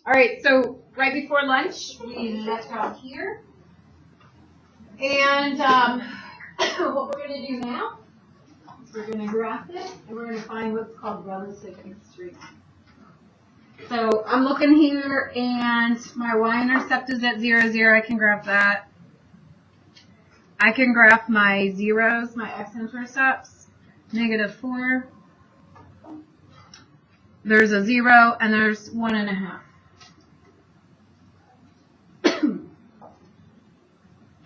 All right, so right before lunch, we let out here. And what we're going to do now is we're going to graph it, and we're going to find what's called relative extreme. So I'm looking here, and my y-intercept is at 0, 0. I can graph that. I can graph my zeros, my x-intercepts, -4. There's a 0, and there's 1.5.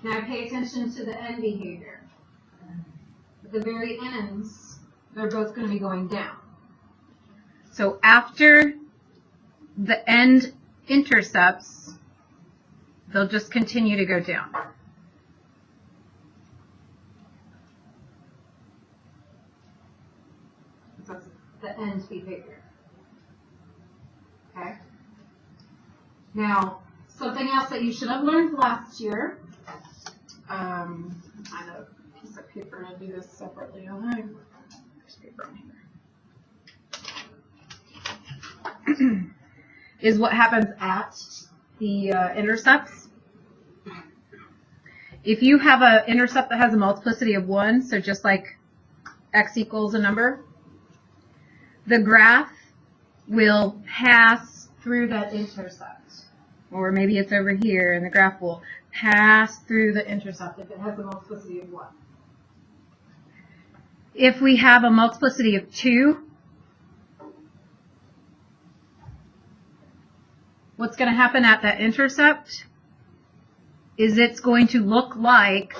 Now pay attention to the end behavior. At the very ends, they're both going to be going down. So after the end intercepts, they'll just continue to go down. That's the end behavior. Okay? Now, something else that you should have learned last year, I have a piece of paper to do this separately. There's paper on here. Is what happens at the intercepts. If you have an intercept that has a multiplicity of 1, so just like x equals a number, the graph will pass through that intercept. Or maybe it's over here, and the graph will pass through the intercept if it has a multiplicity of 1. If we have a multiplicity of 2, what's going to happen at that intercept is it's going to look like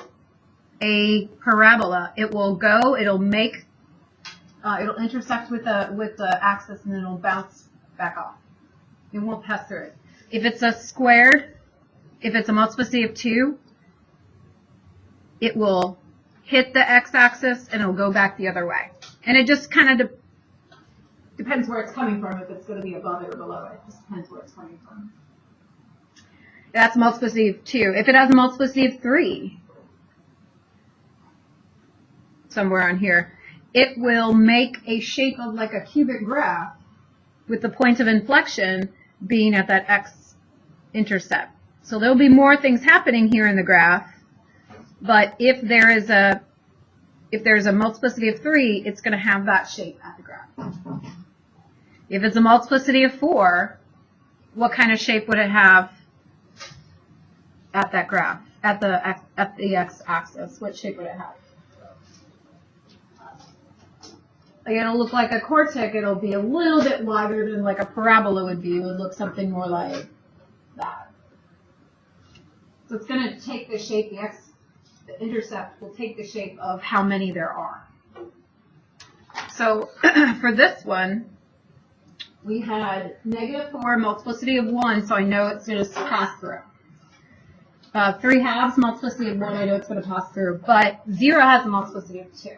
a parabola. It will go, it'll make, it'll intersect with the axis, and then it'll bounce back off. It won't pass through it. If it's a squared, if it's a multiplicity of 2, it will hit the x-axis and it'll go back the other way. And it just kind of depends where it's coming from, if it's going to be above it or below it. It just depends where it's coming from. That's a multiplicity of 2. If it has a multiplicity of 3, somewhere on here, it will make a shape of like a cubic graph with the point of inflection being at that x-intercept. So there'll be more things happening here in the graph, but if there's a multiplicity of 3, it's going to have that shape at the graph. If it's a multiplicity of 4, what kind of shape would it have at that graph, at the x-axis? What shape would it have? Like, it'll look like a quartic. It'll be a little bit wider than like a parabola would be. It would look something more like that. So it's going to take the shape, the intercept will take the shape of how many there are. So for this one, we had -4, multiplicity of 1, so I know it's going to pass through. 3/2, multiplicity of 1, I know it's going to pass through. But 0 has a multiplicity of 2.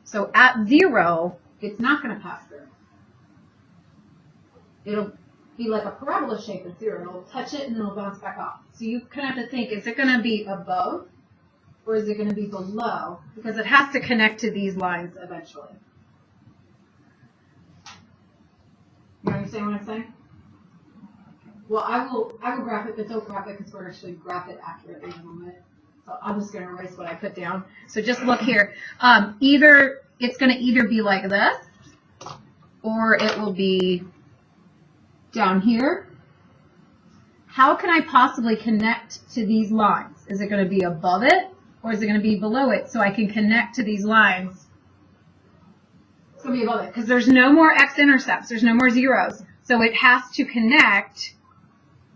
So at 0, it's not going to pass through. It'll be like a parabola shape at 0. It'll touch it and it'll bounce back off. So you kind of have to think, is it going to be above or is it going to be below? Because it has to connect to these lines eventually. You understand what I'm saying? Well, I will graph it, but don't graph it because we're actually graph it accurately in a moment. So I'm just going to erase what I put down. So just look here. It's going to either be like this, or it will be down here. How can I possibly connect to these lines? Is it going to be above it, or is it going to be below it so I can connect to these lines? It's going to be above it because there's no more x-intercepts. There's no more zeros. So it has to connect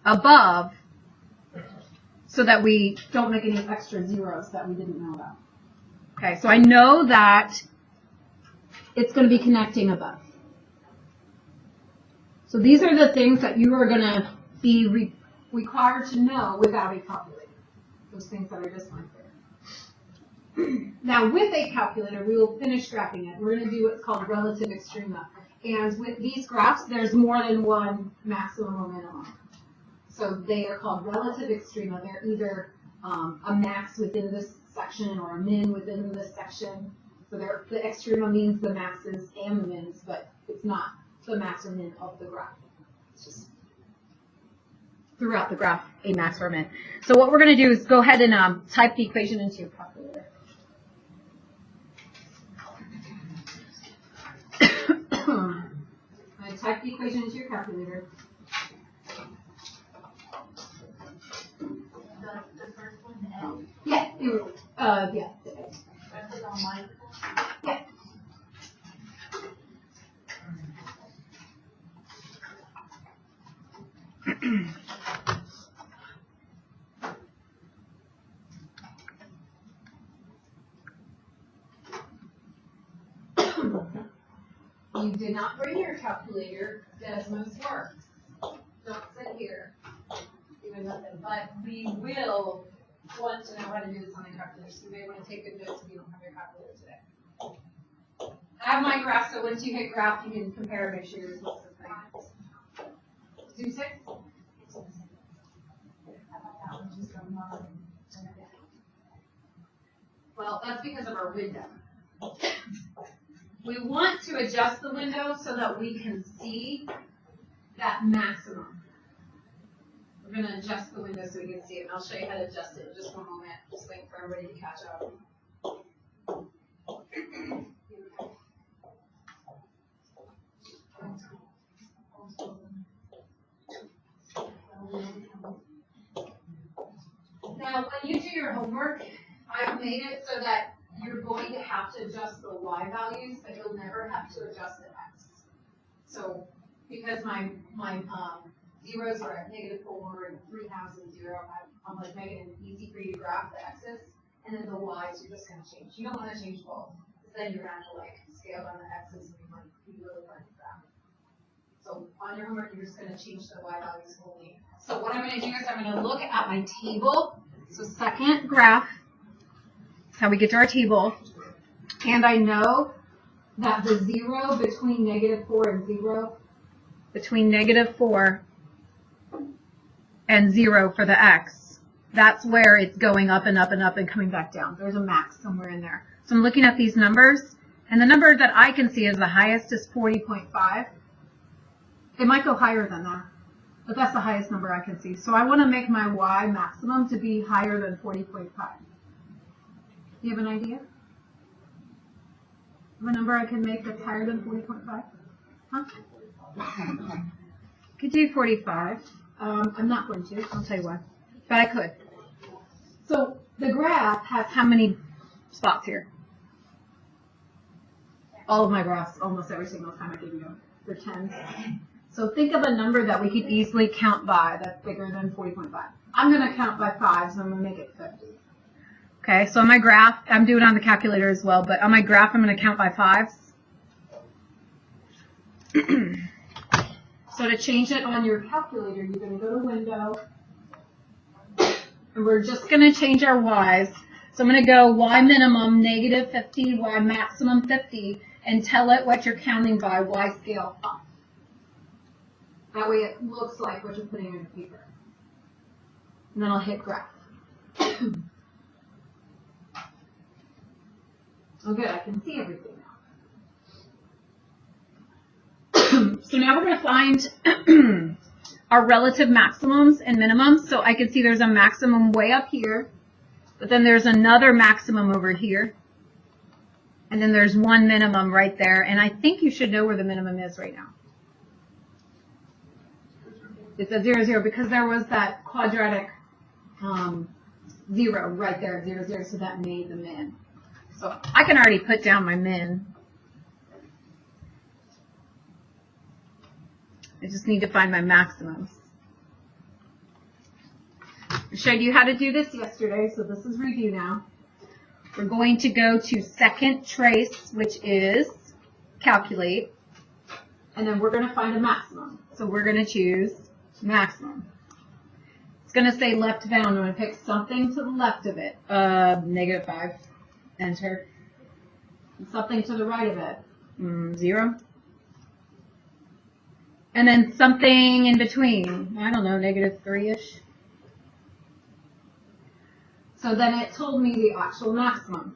above so that we don't make any extra zeros that we didn't know about. Okay, so I know that it's going to be connecting above. So these are the things that you are going to be required to know without a calculator. Those things that I just went through. Now with a calculator, we will finish graphing it. We're going to do what's called relative extrema. And with these graphs, there's more than one maximum or minimum. So they are called relative extrema. They're either a max within this section or a min within this section. So the extrema means the maxes and the mins, but it's not the max or min of the graph. It's just throughout the graph, a max or a min. So what we're going to do is go ahead and type the equation into your calculator. I type the equation into your calculator. The first one, the A. Yeah, yeah. I put on mine. Yeah. You did not bring your calculator. Desmos works. Don't sit here doing nothing. But we will want to know how to do this on the calculator. So you may want to take good notes if you don't have your calculator today. I have my graph, so once you hit graph, you can compare and make sure your results are correct. Do 6? Well, that's because of our window. We want to adjust the window so that we can see that maximum. We're going to adjust the window so we can see it, and I'll show you how to adjust it in just one moment. Just wait for everybody to catch up. Now, when you do your homework, I've made it so that you're going to have to adjust the y values, but you'll never have to adjust the x. So, because my zeros are at -4 and 3/2 and 0, I'm like making it easy for you to graph the x's, and then the y's you're just going to change. You don't want to change both, because then you're going to have to like scale down the x's and you might be really hard to graph. So on your homework, you're just going to change the y values only. So what I'm going to do is I'm going to look at my table. So second graph. How we get to our table, and I know that the 0 between -4 and 0, between -4 and 0 for the x, that's where it's going up and up and up and coming back down. There's a max somewhere in there. So I'm looking at these numbers, and the number that I can see is the highest is 40.5. It might go higher than that, but that's the highest number I can see. So I want to make my y maximum to be higher than 40.5. Do you have an idea of a number I can make that's higher than 40.5? Huh? Could do 45. I'm not going to. I'll tell you why. But I could. So the graph has how many spots here? All of my graphs, almost every single time I give you them. They're 10s. So think of a number that we could easily count by that's bigger than 40.5. I'm going to count by 5, so I'm going to make it 50. Okay, so on my graph, I'm doing it on the calculator as well, but on my graph, I'm going to count by 5s. So to change it on your calculator, you're going to go to Window, and we're just going to change our y's. So I'm going to go y minimum -50, y maximum 50, and tell it what you're counting by, y scale 5. That way it looks like what you're putting in the paper. And then I'll hit graph. Oh good, I can see everything now. So now we're going to find our relative maximums and minimums. So I can see there's a maximum way up here, but then there's another maximum over here. And then there's one minimum right there. And I think you should know where the minimum is right now. It's a 0, 0, because there was that quadratic 0 right there, 0, 0, so that made the min. So I can already put down my min. I just need to find my maximums. I showed you how to do this yesterday, so this is review now. We're going to go to second trace, which is calculate, and then we're going to find a maximum. So we're going to choose maximum. It's going to say left bound. I'm going to pick something to the left of it. -5. Enter. And something to the right of it. 0. And then something in between. I don't know, -3-ish. So then it told me the actual maximum.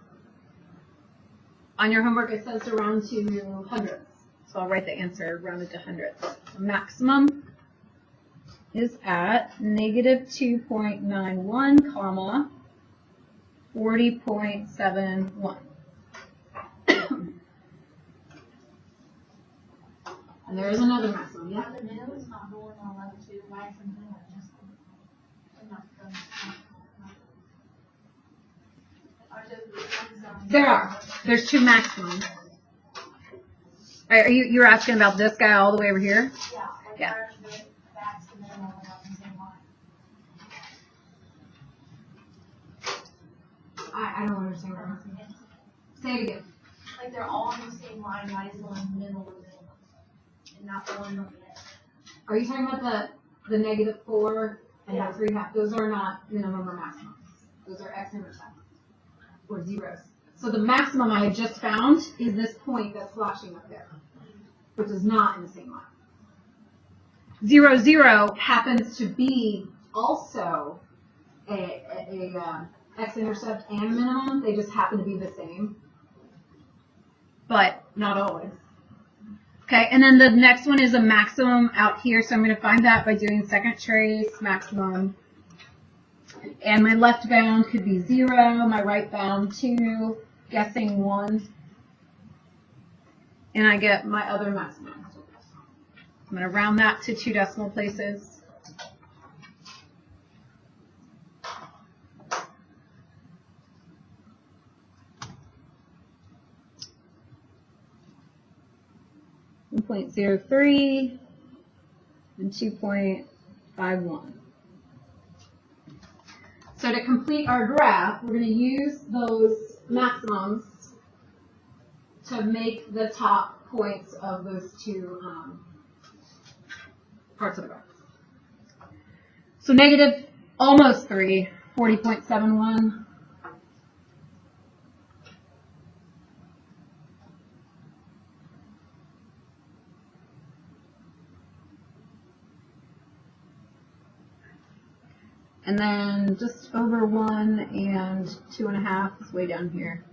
On your homework it says to round to hundredths. So I'll write the answer rounded to hundredths. Maximum is at negative 2.91, comma, 40.71. And there is another maximum, yeah? The middle is not going on level 2. Why is the middle just not going? There are. There's two maximums. Are you're asking about this guy all the way over here? Yeah. Yeah. That's the middle of the same line. I don't understand what you're asking. Say it again. Like they're all on the same line. Why is the one in the middle of it and not the one on the edge? Are you talking about the negative 4 and the 3/2? Those are not minimum or maximum. Those are x-intercepts or zeros. So the maximum I had just found is this point that's flashing up there, which is not in the same line. 0, 0 happens to be also a x-intercept and minimum. They just happen to be the same, but not always. Okay, and then the next one is a maximum out here, so I'm going to find that by doing second trace maximum. And my left bound could be 0, my right bound 2, guessing 1. And I get my other maximum. I'm going to round that to 2 decimal places. .03 and 2.51. So to complete our graph, we're going to use those maximums to make the top points of those two parts of the graph. So negative almost 3, 40.71. And then just over 1 and 2.5 is way down here.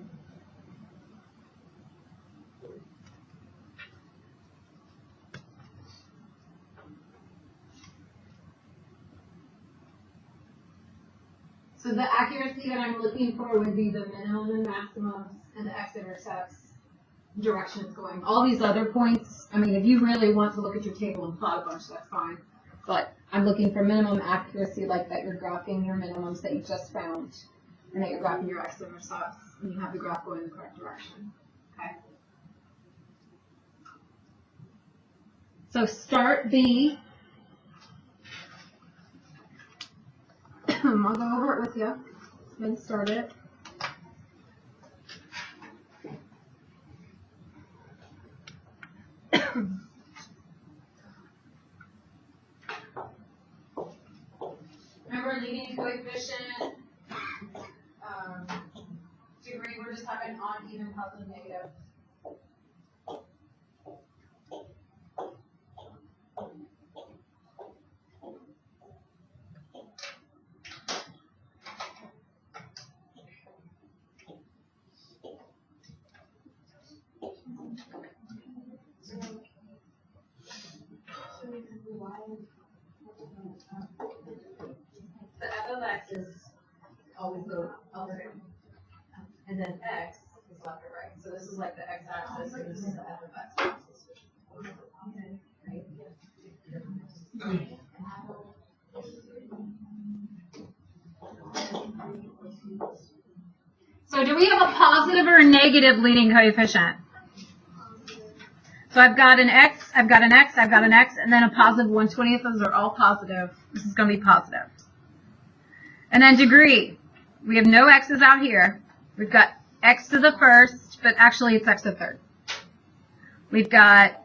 So the accuracy that I'm looking for would be the minimum and maximums and the x-intercepts direction it's going. All these other points, I mean, if you really want to look at your table and plot a bunch, that's fine. But I'm looking for minimum accuracy, like that you're graphing your minimums that you just found, and that you're graphing your x-intercepts, and you have the graph going in the correct direction. Okay. So start B. I'll go over it with you. Then start it. Remember leading coefficient, degree, we're just having odd, even, positive, negative. The f of x is always the other, and then x is left or right. So this is like the x-axis, and this is the f of x axis. Right? So do we have a positive or a negative leading coefficient? So I've got an x, I've got an x, I've got an x, and then a positive 1/20. Those are all positive. This is going to be positive. And then degree. We have no x's out here. We've got x to the first, but actually it's x to the third. We've got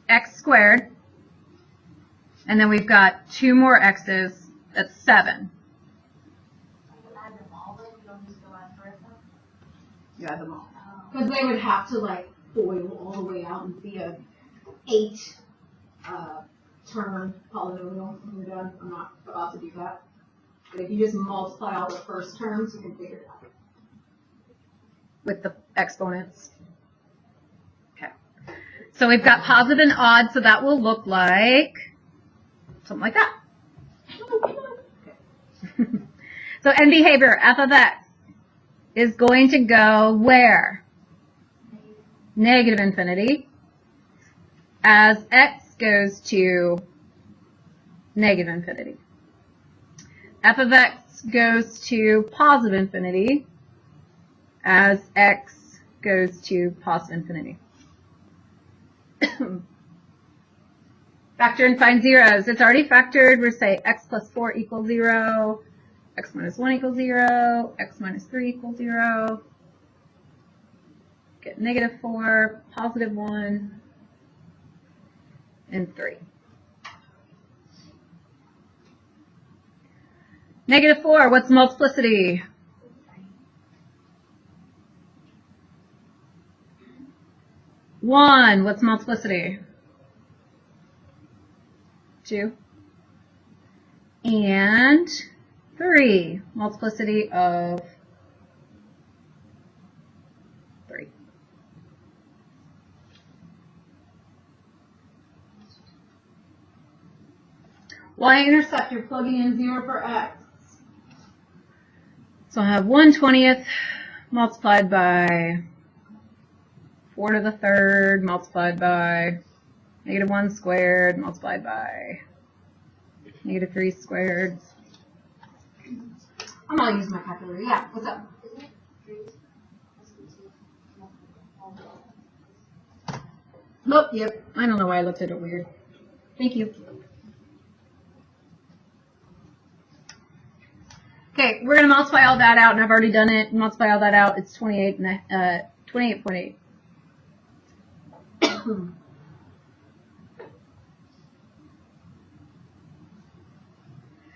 x squared, and then we've got 2 more x's. That's 7. You add them all. Because they would have to like FOIL all the way out and be a 8 term polynomial when you're done. I'm not about to do that. But if you just multiply all the first terms, you can figure it out with the exponents. Okay. So we've got positive and odd, so that will look like something like that. So end behavior, f of x is going to go where? Negative infinity. As x goes to negative infinity. F of x goes to positive infinity as x goes to positive infinity. Factor and find zeros. It's already factored. We're say x plus 4 equals 0, x minus 1 equals 0, x minus 3 equals 0. Get negative 4, positive 1, and 3. Negative 4, what's multiplicity? One, what's multiplicity? 2. And 3, multiplicity of 3. Y-intercept, you're plugging in 0 for x. So I have 1/20th multiplied by 4 to the third multiplied by negative 1 squared multiplied by negative 3 squared. I'm going to use my calculator. Yeah, what's up? Nope, yep. I don't know why I looked at it weird. Thank you. Okay, we're going to multiply all that out, and I've already done it. Multiply all that out. It's 28.8.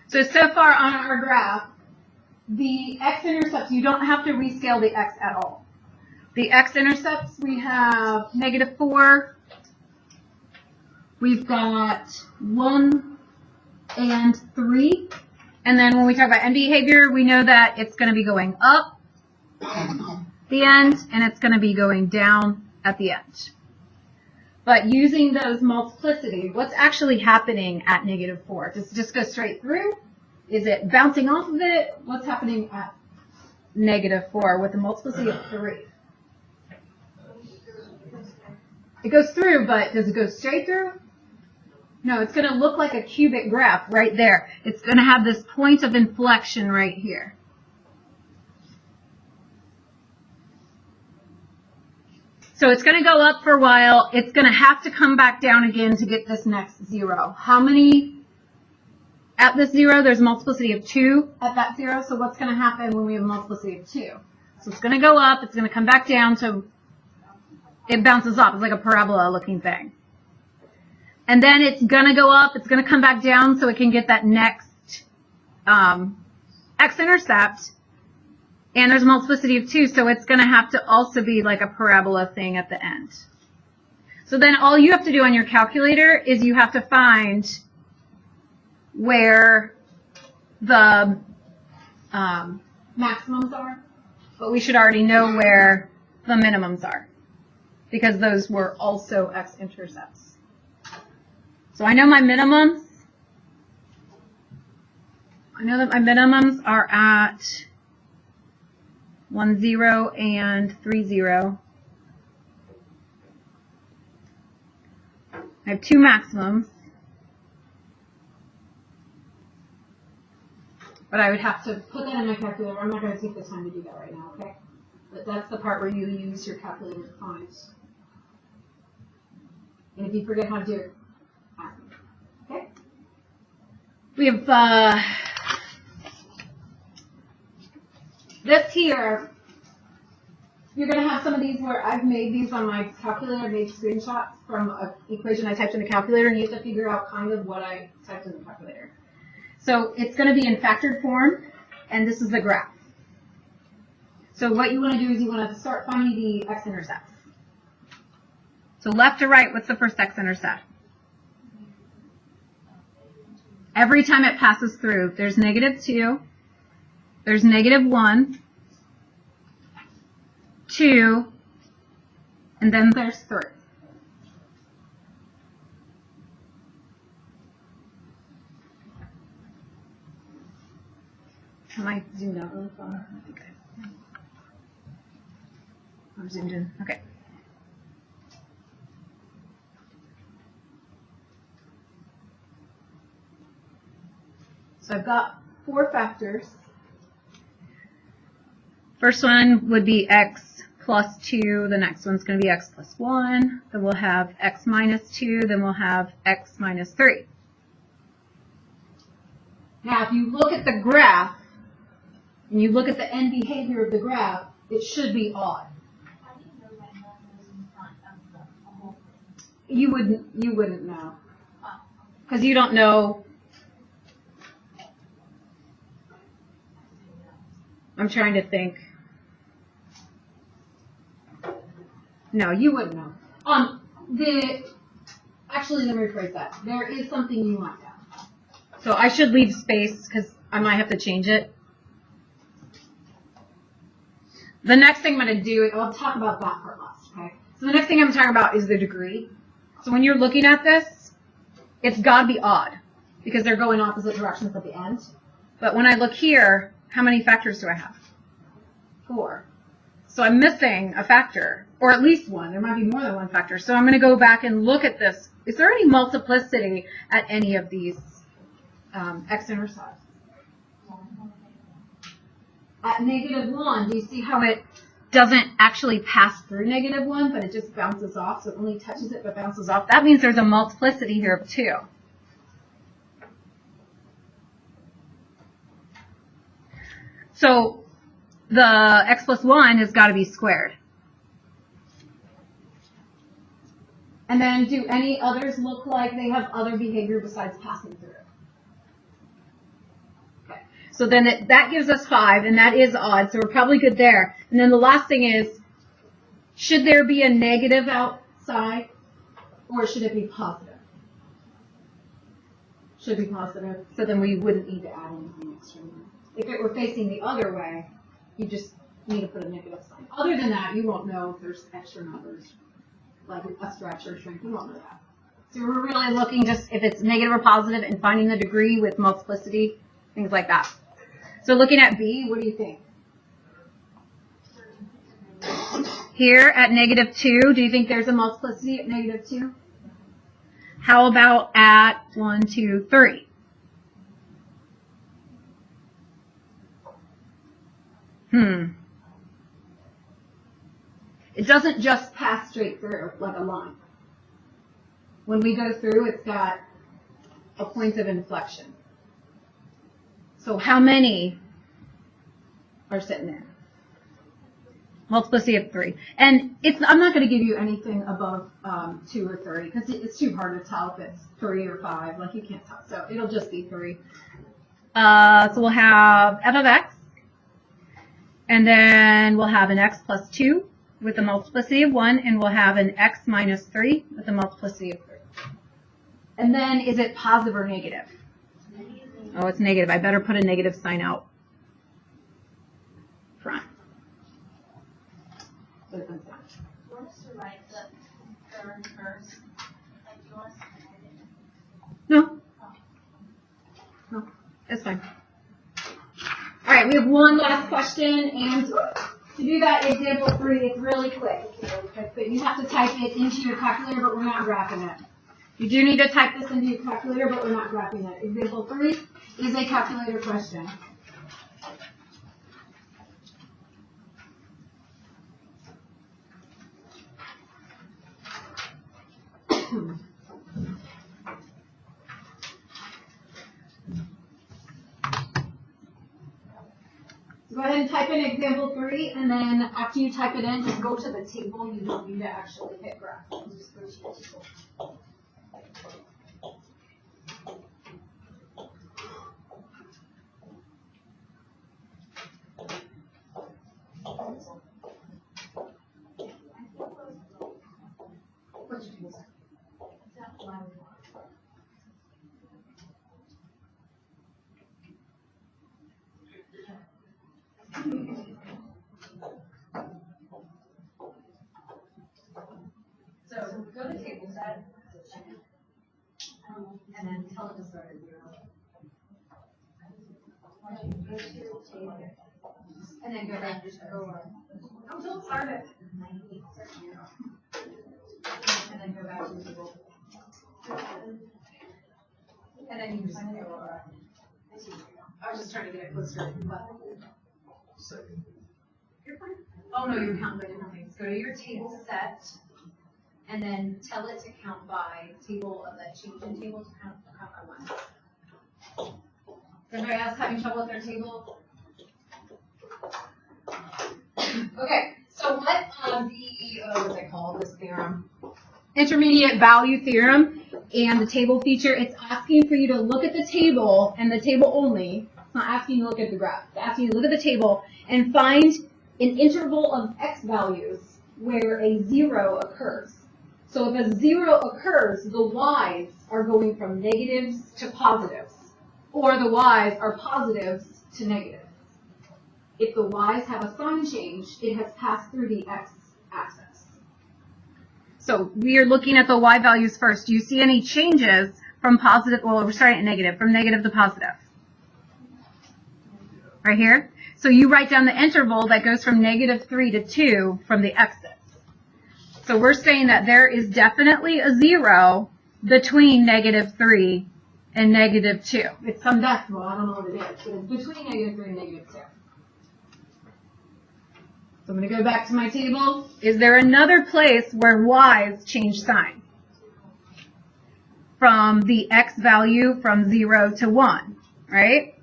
So far on our graph, the x-intercepts, you don't have to rescale the x at all. The x-intercepts, we have negative 4. We've got 1 and 3. And then when we talk about end behavior, we know that it's going to be going up at the end, and it's going to be going down at the end. But using those multiplicity, what's actually happening at negative 4? Does it just go straight through? Is it bouncing off of it? What's happening at negative 4 with the multiplicity of 3? It goes through, but does it go straight through? No, it's going to look like a cubic graph right there. It's going to have this point of inflection right here. So it's going to go up for a while. It's going to have to come back down again to get this next 0. How many at this 0? There's a multiplicity of 2 at that 0. So what's going to happen when we have a multiplicity of 2? So it's going to go up. It's going to come back down. So it bounces off. It's like a parabola looking thing. And then it's going to go up. It's going to come back down so it can get that next x-intercept. And there's a multiplicity of 2, so it's going to have to also be like a parabola thing at the end. So then all you have to do on your calculator is you have to find where the maximums are. But we should already know where the minimums are, because those were also x-intercepts. So I know my minimums. I know that my minimums are at 1, 0 and 3, 0. I have 2 maximums. But I would have to put that in my calculator. I'm not going to take the time to do that right now, okay? But that's the part where you use your calculator to find. And if you forget how to do it, ask me. Okay? We have this here. You're going to have some of these where I've made these on my calculator. I made screenshots from an equation I typed in the calculator, and you have to figure out kind of what I typed in the calculator. So it's going to be in factored form, and this is the graph. So what you want to do is you want to start finding the x-intercepts. So left to right, what's the first x-intercept? Every time it passes through, there's negative 2, there's negative 1, 2, and then there's 3. Am I zoomed out really far? Okay. I'm zoomed in. Okay. So I've got 4 factors. First one would be x plus 2. The next one's going to be x plus 1. Then we'll have x minus 2. Then we'll have x minus 3. Now, if you look at the graph, and you look at the end behavior of the graph, it should be odd. How do you know that none was in front of the whole thing? You wouldn't know. Because you don't know. I'm trying to think. No, you wouldn't know. Actually, let me rephrase that. There is something you might know. So I should leave space because I might have to change it. The next thing I'm going to do, I'll talk about that part last, okay? So the next thing I'm talking about is the degree. So when you're looking at this, it's got to be odd because they're going opposite directions at the end. But when I look here, how many factors do I have? 4. So I'm missing a factor, or at least one. There might be more than one factor. So I'm going to go back and look at this. Is there any multiplicity at any of these x-intercepts? At -1, do you see how it doesn't actually pass through -1, but it just bounces off? So it only touches it but bounces off. That means there's a multiplicity here of 2. So the x plus 1 has got to be squared. And then do any others look like they have other behavior besides passing through? Okay. So then that gives us 5, and that is odd, so we're probably good there. And then the last thing is, should there be a negative outside, or should it be positive? Should be positive, so then we wouldn't need to add anything extra. If it were facing the other way, you just need to put a negative sign. Other than that, you won't know if there's extra numbers, like a stretch or shrink. You won't know that. So we're really looking just if it's negative or positive and finding the degree with multiplicity, things like that. So looking at B, what do you think? Here at -2, do you think there's a multiplicity at -2? How about at 1, 2, 3? It doesn't just pass straight through like a line. When we go through, it's got a point of inflection. So how many are sitting there? Multiplicity of 3. And I'm not going to give you anything above 2 or 3 because it's too hard to tell if it's 3 or 5. Like you can't tell. So it'll just be 3. So we'll have f of x. And then we'll have an x plus 2 with a multiplicity of 1. And we'll have an x minus 3 with a multiplicity of 3. And then is it positive or negative? Oh, it's negative. I better put a negative sign out front. So it comes down. You want us to write the third first? Like, you want us to write it? No. No, it's fine. All right, we have one last question, and to do that example 3, it's really quick. But you have to type it into your calculator, but we're not graphing it. You do need to type this into your calculator, but we're not graphing it. Example 3 is a calculator question. Go ahead and type in example 3, and then after you type it in, just go to the table. You don't need to actually hit graph. Just go to the table. So go to table set, and then tell it to start at 0. And then go back to go. Oh, don't start it. And then go back to the table. And then you just go. I was just trying to get it closer, but. Oh no, you're counting by different things. Go to your table set, and then tell it to count by table of that change in table to count by one. Is anybody else having trouble with their table? Okay, so what what's it called, this theorem? Intermediate value theorem and the table feature, it's asking for you to look at the table and the table only. It's not asking you to look at the graph. It's asking you to look at the table and find an interval of x values where a 0 occurs. So if a 0 occurs, the y's are going from negatives to positives, or the y's are positives to negatives. If the y's have a sign change, it has passed through the x-axis. So we are looking at the y values first. Do you see any changes from positive, well, we're starting at negative, from negative to positive? Right here? So you write down the interval that goes from -3 to 2 from the x's. So we're saying that there is definitely a 0 between -3 and -2. It's some decimal, I don't know what it is, but it's between -3 and -2. So I'm going to go back to my table. Is there another place where y's change sign? From the x value from 0 to 1, right?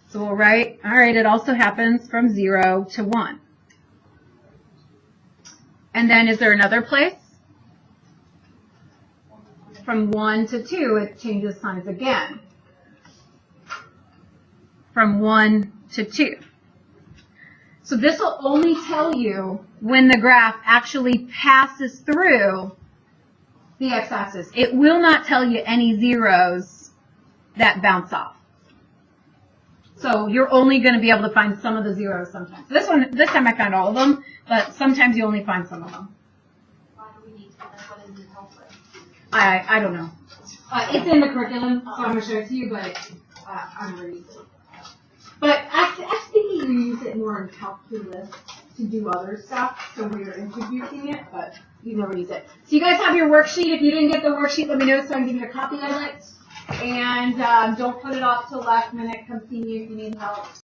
So we'll write, all right, it also happens from 0 to 1. And then is there another place? From 1 to 2, it changes signs again. From 1 to 2. So this will only tell you when the graph actually passes through the x-axis. It will not tell you any zeros that bounce off. So you're only going to be able to find some of the zeros sometimes. This time I found all of them, but sometimes you only find some of them. Why do we need to? What does it help with? I don't know. It's in the curriculum, so I'm going to show it to you, but I'm going to use it. But I think you use it more in calculus to do other stuff, so we're introducing it, but you never use it. So you guys have your worksheet. If you didn't get the worksheet, let me know so I can give you a copy of it. And don't put it off till last minute. Come see me if you need help.